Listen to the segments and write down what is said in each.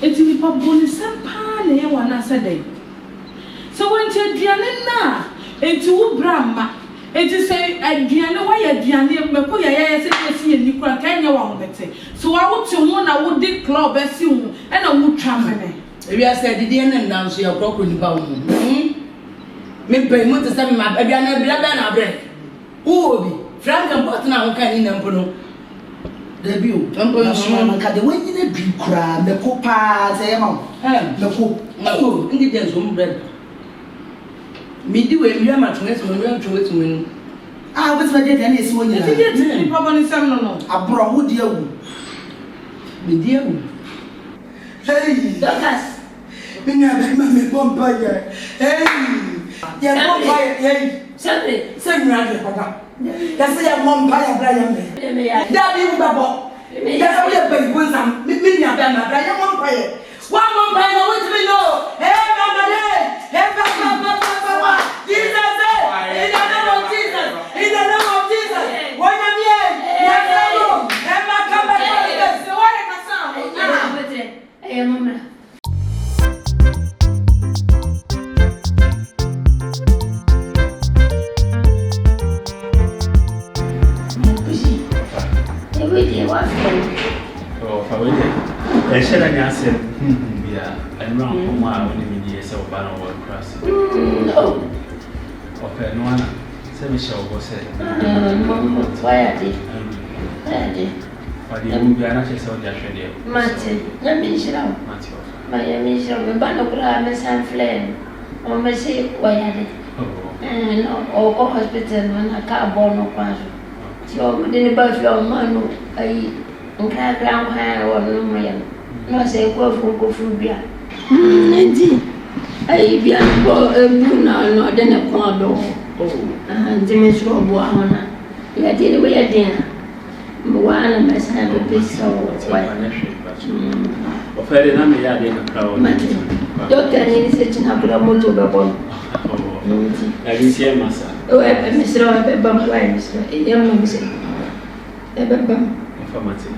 It's in the pabon some pale one as a day. So when you're Diana, into Brahma, it is a Diana, why a Diana, Makoya, see, and you crack any one better. So I would to one, I would dig club as you, and I would travel. We are said the Diana now, she are broken about me. Maybe want to send my baby and a bread. Who Frank and Boston, I can in Ampuno. Debut, the way in a drink crab, the copa, say, the cook, no, Indians home bread. Me do a year much less when we are to win. I was my dead and it's when you did probably some no. I brought wood you. The dear. Hey, Dorcas. We never make one buyer. Hey, yeah, one buyer, hey. Sunday, Sunday, Papa. That's a one buyer, Brian. Daddy, Babo. That's a little bit with some million Bama, Brian, one buyer. One buyer, I want to know. Hey, Mama, hey, Papa, Jesus, in the name of Jesus, in the name of Jesus. One of you, yes, and my company. So, what is the sound? Hey, Mama. Oh, for it. I said, I said, yeah, and round for my own years of banner world cross. No. Okay, no one. Say, Michelle was said, why I did. But you will be an actual soldier. Martin, let me show. My shall be banner grammars and flame. Or may say, why I did. And or go hospital when I can't born no class. So, didn't about your man, I can't ground hair or no man. No, say, go through beer. Indeed, I be a Bruna, no, then a condo. And Jimmy's Robuana. You did away at dinner. One must have a piece of white. Of her, I'm a yard in a crowd. Doctor needs such an abnormal. I didn't see a massa. Oh, Mr. Bumway, Mr. Young Mr. Informative.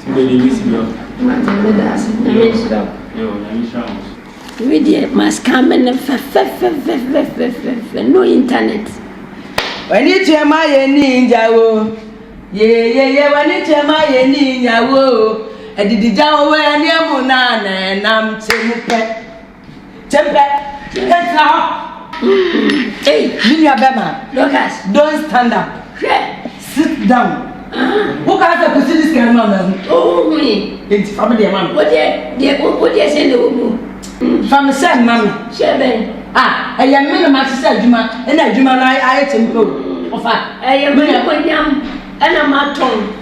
Maybe miss you. Martin with us, we did must come and no internet. When you tell my ninja, yeah, when you tell my ninja, I did the down where near Monana and I'm Temper, now. Hey, Minya Bema, Dorcas, don't stand up. Sit down. Who can't have this kind of man? Oh, me. It's family, man. What they send the from the same mammy. Seven. I am Minna said Juma, and I Juma I ate go. Of I am Minna and I'm not tongue.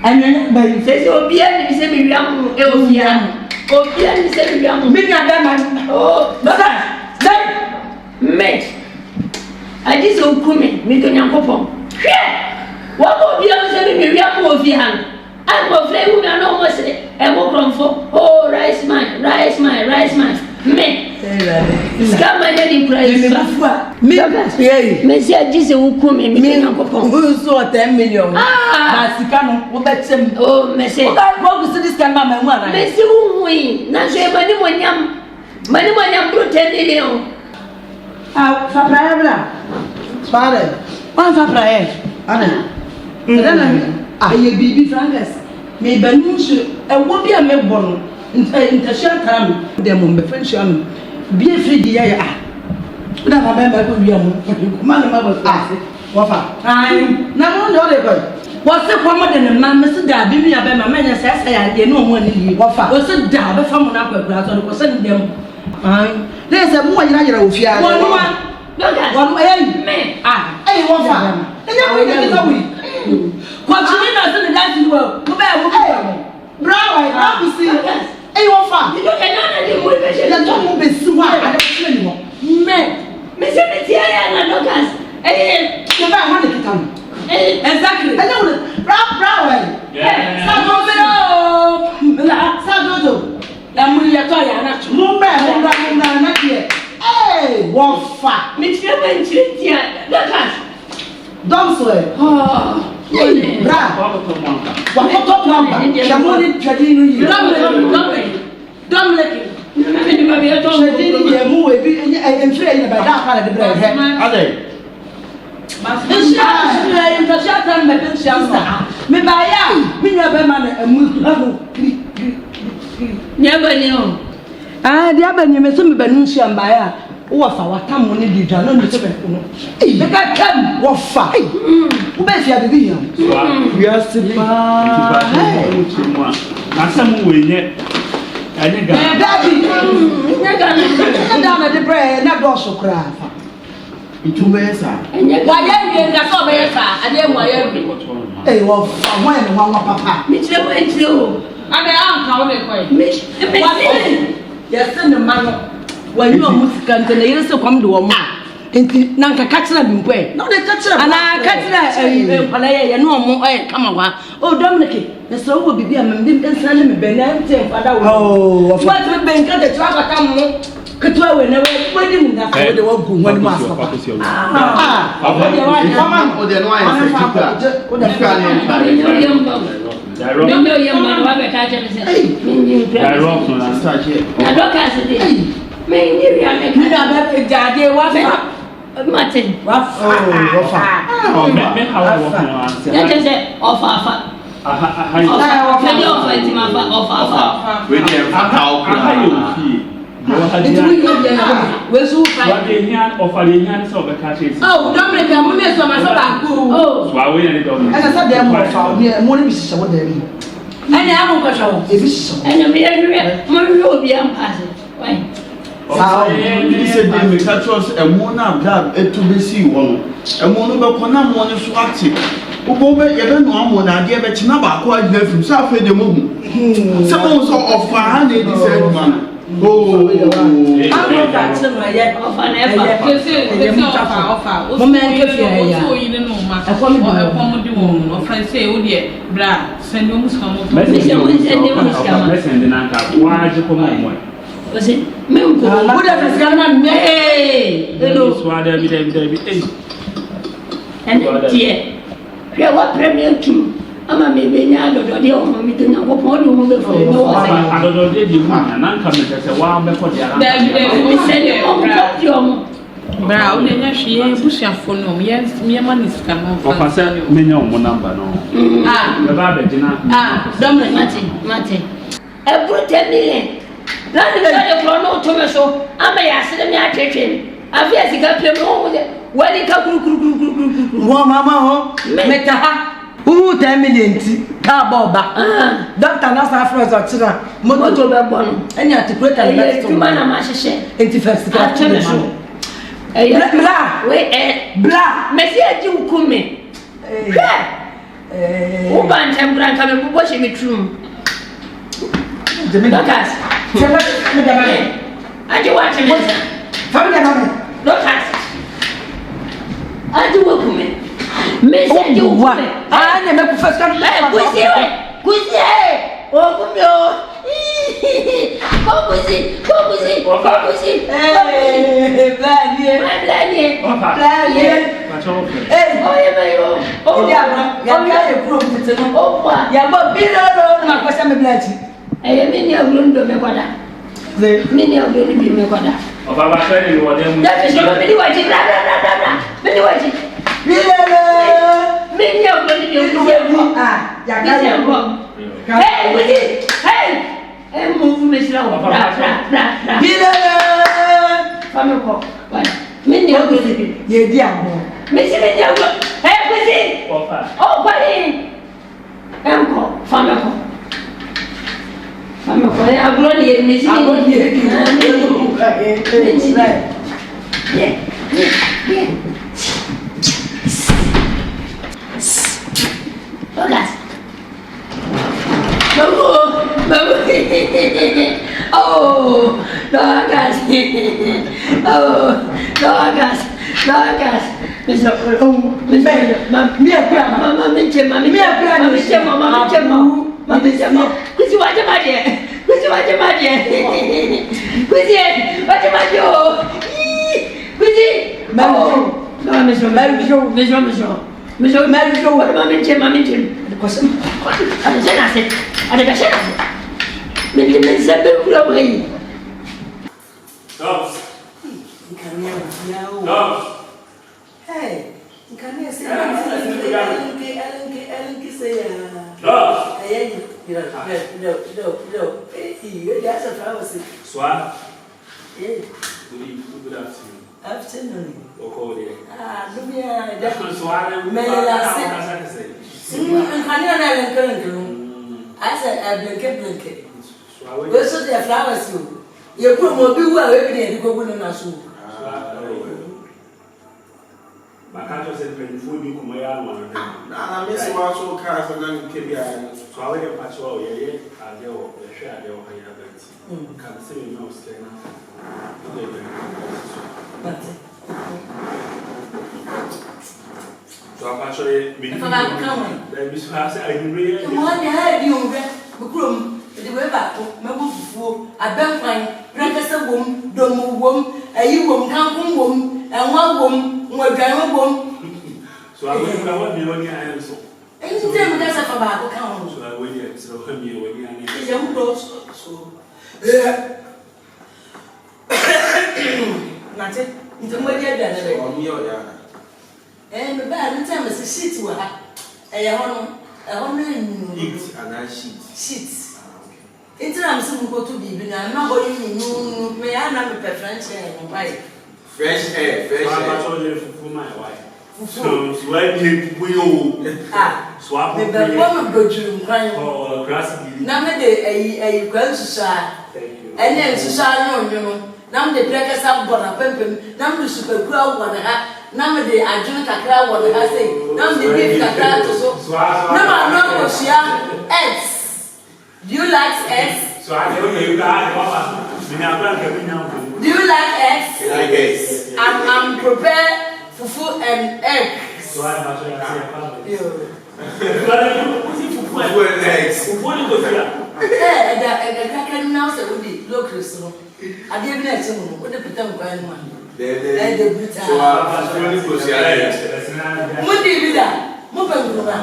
And then says, oh, be any semi young, oh, young. Oh, be any semi young. Minya Bema. Oh, Dorcas. Mate, I did so coming, make a young couple. What will be answering me? We are more of Yan. I'm a flame woman, almost a more comfort. Oh, rice man. Me, scam my daddy price. Monsieur, this will come in me. Who saw 10 million? That's the canon. What bet him? Oh, Monsieur, what was this kind of man? Monsieur, who win? Not say money when yam put 10 million. Ah, Fabrabra. Father, one Fabrab. I be Francis. May Banush, and what be a mebon in the short time, them on the French army. Be a free dear. But I remember who you are. Madame was asked. I'm not on what's the common than a man, Mr. Darby, me about my man, as I did no one in the offer. Was a dab from an upper glass or was sending them. There's a more than you fear. One way, man. I want fun. And you're going to get away. Continue not in the dancing world. Go back, bravo, you see. Hey, what fun? You cannot do it. You don't be smart. I don't see anymore. Man, Mr. Tiana, Dorcas. Hey, you might want to come. Exactly. I know. Bravo. Yeah. Sadodo. Yamuya Toya, not here. Hey, one fat. Mitchell, Dorcas. Don't swear. Oh. Bra, what top number? Shamoni Tradino, me a tongue, a movie, and train by that part of the bread. Me buy me never man a move. Never knew. Ah, the other name is some Benusian buyer. What for what time when you done? No, Mr. Benuno. Hey, come, what fire? Who bet you have been here? We are still. Now, some way yet. I think Daddy, you're down at the bread, not also cry. Into Mesa. And yet, why didn't you go Mesa? I didn't want you. Hey, well, when one papa. Mr. Went you. I mean, I'm yes, send the man. When you are Musican, and they used to come to a man. And Nanka Catcher been playing. No, they catch her. And I catch her. No more. Come on. Oh, Dominic, the soul will be a man. Didn't send him a benefit. Oh, what's the bank at the travel? Come on. Whenever wedding, that's what they won't go one master. Martin, oh, Dominic, I'm going to my oh, so I win and I said, they're more found near morning. Mrs. What they mean. And I haven't got show. If it's so, and I'm here, will be unpassed. Why? He said, they make a choice and one of that to be see one. And one of the Conam one is active. Who go back, you don't know one idea, but you never quite left himself in the moon. Someone saw of 180 man. Oh, I'm not that yet. Of an effort. Was it? Milk. And dear, what premier too? I'm a maybe I don't know me to know what you want for you. I don't know, did you want an uncle? There's a while before the Brown, and she ain't pushing for no. Yes, me money is coming. For myself, me know my number. No, the Barbie dinner. Dominic Martin. Every 10 million. Not the chrono to me, so I may ask them at kitchen. I feel as if I play with it. Well, it come. Mama, Meta. Who 10 million? Cardboard back. Doctor Nasa Frost or China, Moto Babon, and you have to put a letter to Manamash. 81st. Wait, blah, Messia, you come me. Who banned him grand coming watching me true? Dorcas, I do want to listen. Dorcas, I do welcome me. Miss you what? I never first come back with you. Oh, come here. Come with it. Hey, hey, move me slow. Many of you, dear. Miss hey, oh, buddy. Uncle, Famako. I'm bloody missing. Yeah. Dorcas. Oh, Dorcas. Oh, Dorcas. Stop. Hey, can you say Stop. Swat. Good afternoon. Afternoon. I said, I blanket. Where's the flowers? You put more people every day to go in our soup. My country said, when food you come out, I miss also cars and then KBI. so I will patrol, yeah, I do, share the Ohio. Can say no scan. So I'm actually beginning to come. Let me say, I really want to have you, Macrum, the way back, Mabu, a bank, breakfast womb, domo womb, a you womb, camping womb, and one womb, more driver womb. so I want the only answer. Anything that's a tobacco count. So I wait, so when you were Young girls, so. Nothing. It's a more dead than and the bad time is a sheet to her. A Sheets and I sheets. In terms of go to be, I'm not going to may I not be French and white. fresh air, fresh air. For my wife. So why did we swap the one of the dream crying or grass? Now, a grand society. And then society, now the breakers have got a pimpin, now the super crowd one now the adjunct a crowd one I say, now the gift a crowd so. No, eggs. Do you like eggs? So I don't know you guys. Do you like eggs? I guess. I'm prepared fufu and egg. So I'm not sure I say the cracker now say we be local so. I didn't let you know what the pretend going on. So I'm going to see What did you do? Mubanguma.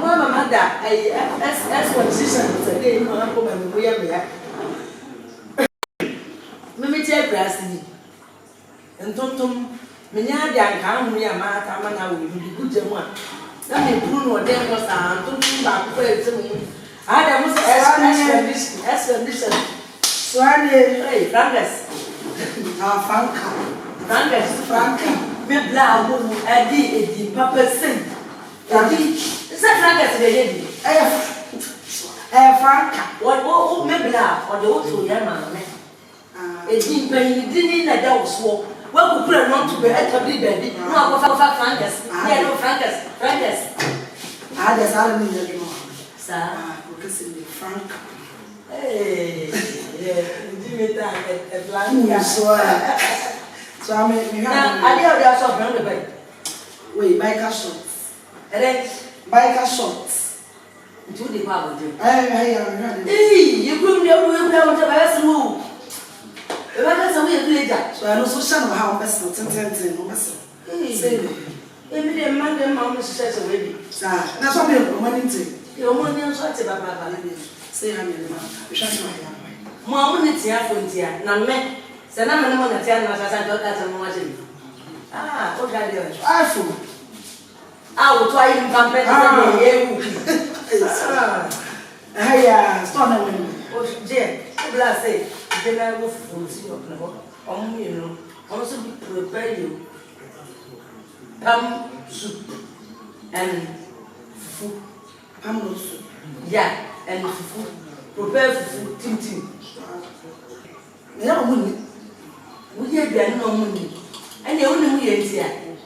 Mama mother, as one season today, no one come and we are here. Mimi tell Brasini. And Tontum, Minyadi and Kamu Yamata Mana will be good one. Now the Bruno then was a Tontum back where to me. I was expedition. Swani, hey, Francis. Franca. Me blah, Eddie, Papa Sing. Is that Francis the lady? Franca. What maybe now, or the old young man. Eddie, when you didn't let that swap. Well, we put not to be at a big baby. No, Francis. Yeah, no, Francis. There's all in the room. Sir, Because in the Frank. hey, yeah, you a plan. So I mean, we Now, have. I did also from the bed. Wait, biker shorts. And then, Biker shorts. do the power. Hey, You couldn't be able to have a best move. That's a weird later. so I know so shallow how best not 10 Say it. Maybe the man, the mom says already. That's what we're wanting to Your money is what's about say. I'm in the man. We shall see my Mom, it's here for here. Now, men, send them a money to tell us and talk at them watching. Okay, iPhone. I will try him compare Hey, stop that window. Oh, Jane, what I say? Then I will see your you know, also prepare you. Soup and food. Soup. Yeah, and food. Prepare food, ting. We have money. We have no money. And the only way is here.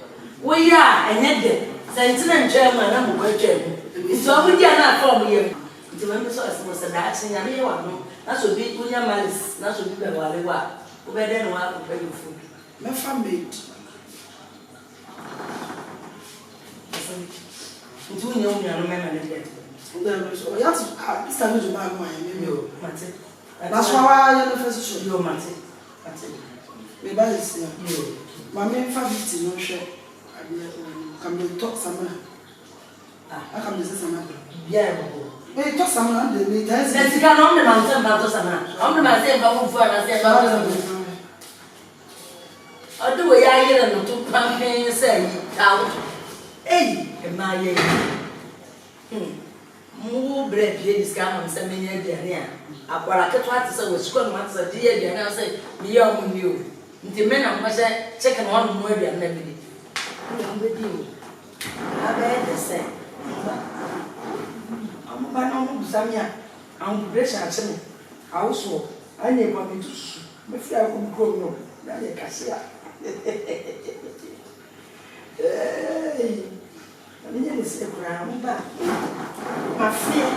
We are and yet Sentinel German, I'm going to so we are not from here. The members of us was a dancing and you know, that's what we are malice, that's what we are. Who better than one to pay you food. My family. It's when you remember the dead. So you have to establish my mind. That's why why I am the first show. you Mate. Maybe it's here. My main family no share. Can we talk somewhere? I come to say something. Yeah. Hey, just some of the meat. Let's get on the mountain about Sana. I'm the man saying about food and I say about I do a year and two campaign say out. Hey, my move bread, this kind of semi year. I try to say, was going once a year, and I say, me young you. The men of my second one more than never did. I'm with you. I've had the same. I'm by no Samia. I'm dressing. Also, I never want to see. If I could grow no, then I can see. Hey, I mean, it's a ground back. My fear.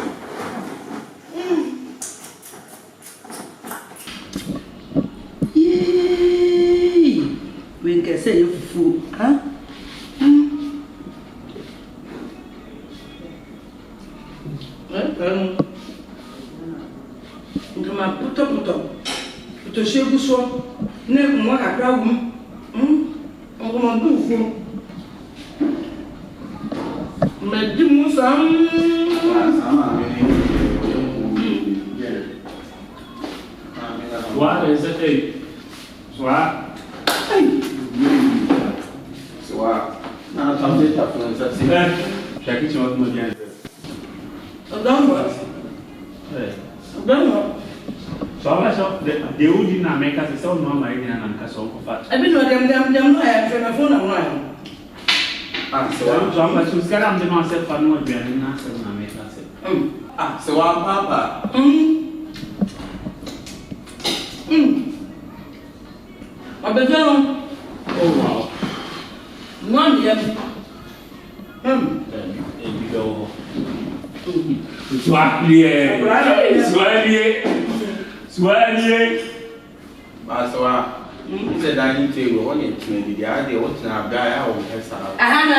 Yay! We can say you fool, huh? Nkama puto shegu so ne mo akra wum nkama dufu medi musam What is it? What? So now I'm just talking to say Check it out again. So I saw the old in America is so normal and Castle fat. I been know them no I have my phone online. So I'm going to get on the master for no beer in America. so Papa. Oh wow. One year. Soirée. Master, it's a dining table. One is maybe the idea what's now guy or has a. I have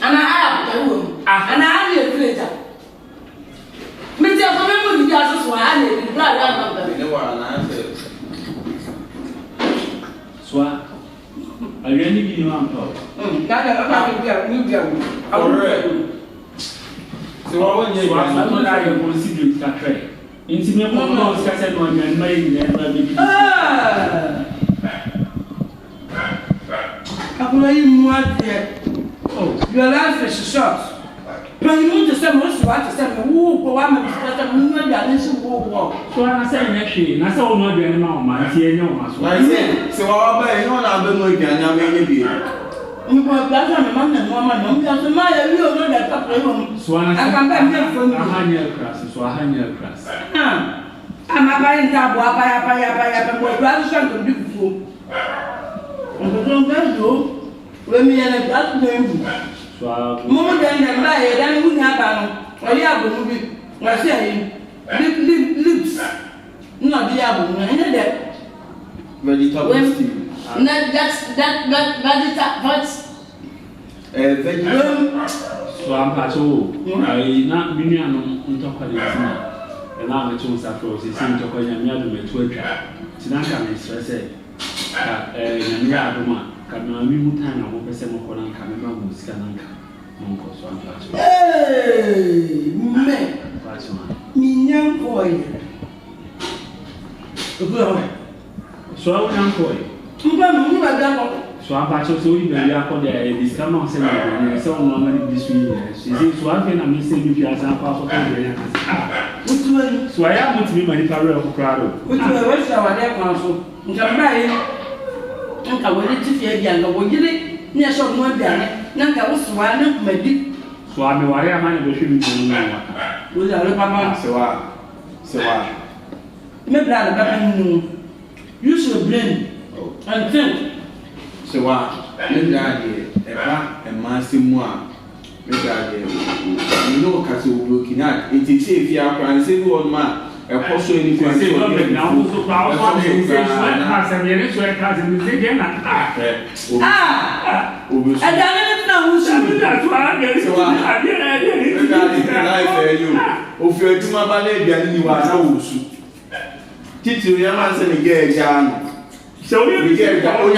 and I have a room, and I have a creator. Mr. Commander, you just want to blood out of them. You know what I said? Soir. I really give you one talk. So what when you are considering that trade? Intimate no discussion on your mind never be. Oh, your life is short. But you want to say most of what to say, who for 1 minute, so I say actually, I saw no animal, my dear, no one. So I'll buy no other no again. I may be. You got that man and woman, you have to marry you know that couple. So I come back from a higher class, so a higher class. I'm a buying tab, I but rather something beautiful. Don't go. When we are that game. So More than buy, then we have a movie. I say, lips. Not the album, I know that. Vegetable. That's Vegetable. so I'm part I not been on top of the and now the tools are frozen. It seems to call your measurement to a trap. Tinaka is stressed. Yamia, can we move time and 1% more than Camera Muscananka? Uncle, so I'm part hey, man. That's one. Me young boy. So I will employ. So I'm part of so you are this come on saying, so normally this year. She says, so I can missing if you are some part of the so I am going to be my career of crowd. Which was our dear council. I will let you hear the other. Get it? Near some more than Nanka was one, maybe. So I'm a warrior man, we should be doing that. With a papa, So maybe I use your brain and think. So and Master Moa. You know, Castle looking at it is if you are and say, one man, a posture in the now, so proud of it. I don't know who's that's why if you're to my ballet, then you are now. Titi, your man said, again, so we get that one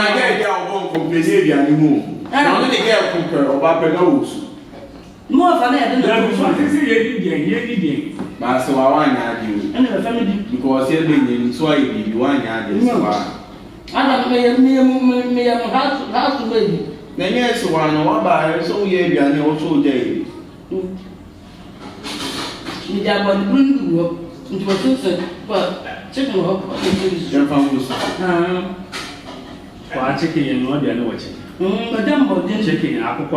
from Pesadia anymore. I only get a cooker or Bapelos. More for that. But so I want you. And the family Because you're being so I be one yard. I don't me house to baby. Then yes, one or by so ye and also day. You got one bring you up into a sister, but chicken up. Kwa chicken and what they are watching. Madame Bodin Chicken, apple.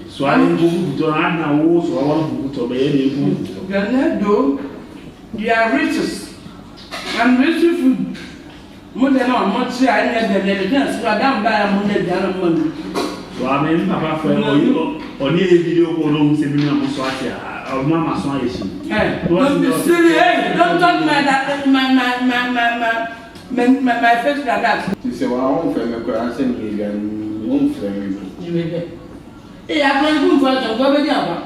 So I didn't go to Anna Woods or one to be you are riches and rich food. More than how much I never did, so I don't buy a money. So I mean, Papa, for you or near video or no seminar, or Mamma Swayation. Don't be silly, don't talk my face like that. You say, well, I won't frame a crossing you and won't frame you. Hey, I can't go for it, go with the other.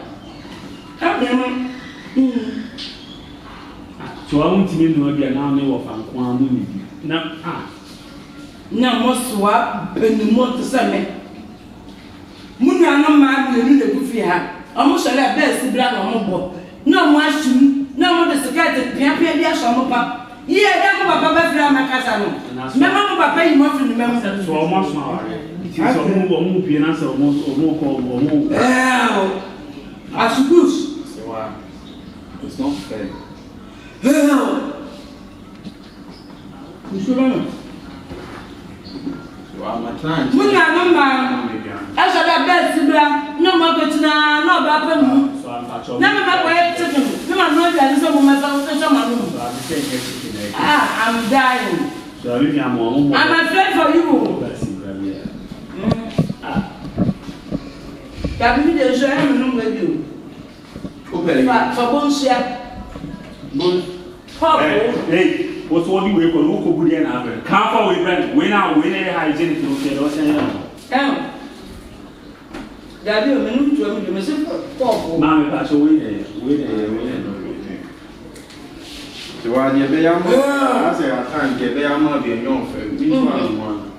So I won't even know the name of Uncle Now, most swap and the more to send me. Muna no man will do the fear. Almost a best black on board. No more shoe, no more the secret, can't pay the Ashamapa. Yeah, that's what Papa Flamma Casano. Mamma Papa, you want to remember. So almost now. It is a move, and answer almost or more called or more. I suppose. So it's not fair. Well, my client. I shall have best black, no more but now, no back. Never back chicken. No, I'm not that some of my I'm dying. So I'm afraid for you. That means there's a room with you. For Bonsia. Hey, what's what you wait for? Local good and average. Can't forward when I win a hygienic to or say, Daddy, a minute to a message. Mammy, pass away. So while you're there, I say I can't get there. I'm not being young for one.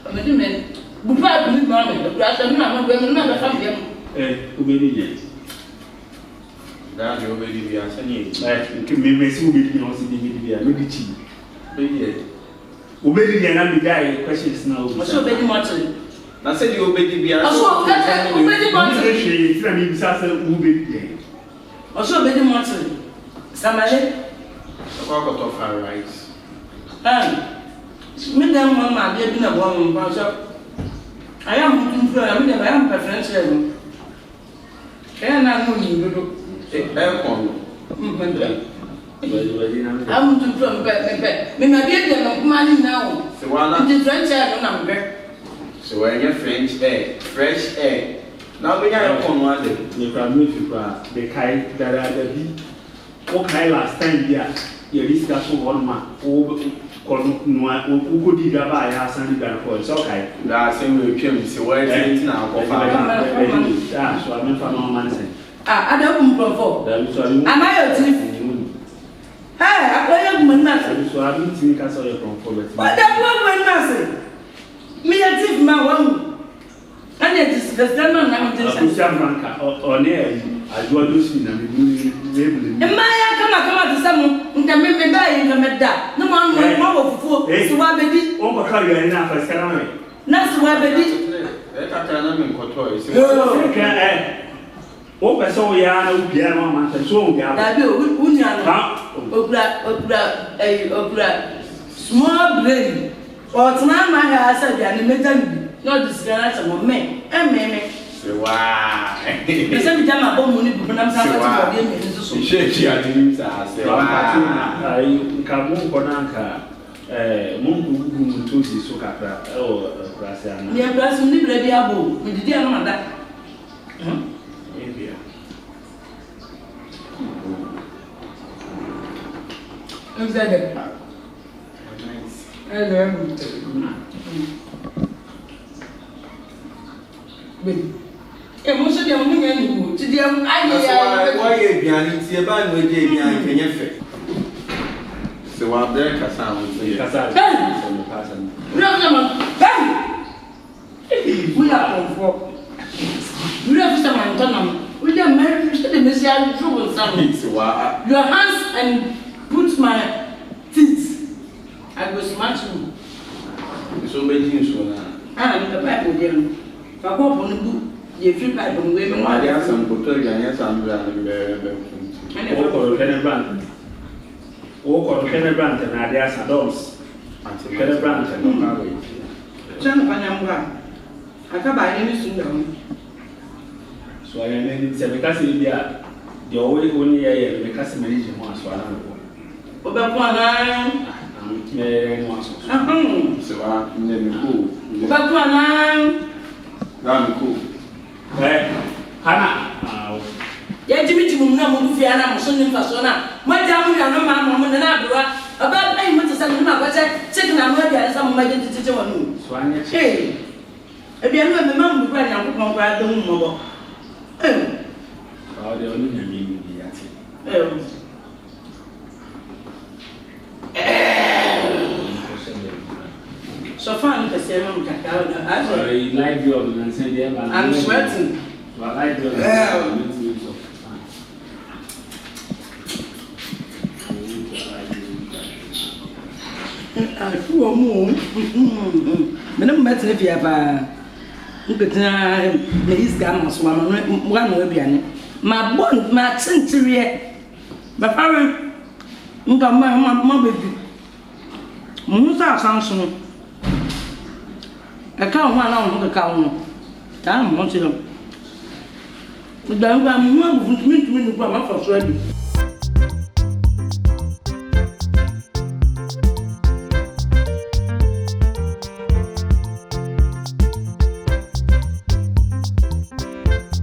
I'm a man. Goodbye, Mammy. The grass and not family. Obedient. That you already be asking. Can be messing with me also, maybe cheap. Obedient and the guy questions now. What's your baby mortal? I said you already be asking. Also, baby mortal. Samale. Got off her rights. Madam, Mamma, there been a woman, I am looking for I am preferential. And I know you. Aircon. I'm looking for me, my baby, money now. So why not the French air number? So when you're French air, fresh air. Now we are on one day. You can move the kite that are the bee. Okay, last time, yeah, you discuss one man. Who could you buy a Sunday gun for? It's okay. That's same way came. So where is it now? So I'm in for no man. I don't know. Am I a thief? Hey, I play a woman. So I didn't think I saw you from forward. What that woman must me a thief, my one. And it is the standard now. Or near, I do a lucy and and my come to someone who can make me die in the medda. No one will for Swabedi. Oh, because you're enough for ceremony. Not Swabedi. Oh, so we are no piano, man, so we are. Opera, small brain. Or it's not my house, I animated, not disguise of men, and men. Wow. The same time I bought money, but I'm sorry. Shake your dreams. I can move Bonanca. Mungu to the Socatra. Oh, Graciana. The empress will live ready above with the dear mother. Maybe. Who's that? Emotion, you're moving to the why you behind the band with you behind the effect. So I'm there, Cassan. Asan. We have someone. We are for. We have someone done. We are married to the Messiah. Your hands and put my teeth. I will smash you. So many so now. I'm the Bible there. If I go on the book, you feel like I'm women. I have some photo, I have some Kenneth Brandt and Adias adults. Kenneth Brandt and Norway. John Panamga. I can't buy any soon. So I said, because India, the only year, the customer is one swallow. So I'm never cool. Hannah. Yeah, Jimmy, you know, I'm sending for Sona. My damn, you are no mamma and Abra. About I want to send him up. I said, checking out where some of my identity on. So I say, if you know the mum, you can't have one by the mobile. Oh, the only name is so far, the same. I like your and say, I'm sweating. But I don't. Who are more? Madame Matlefia, you could Miss Gammas, one will be an. My bond, my century. My father, my baby. Musa Samson. I can't run on the counter. Time, Monsieur. The damn one moved me to me to go for ready.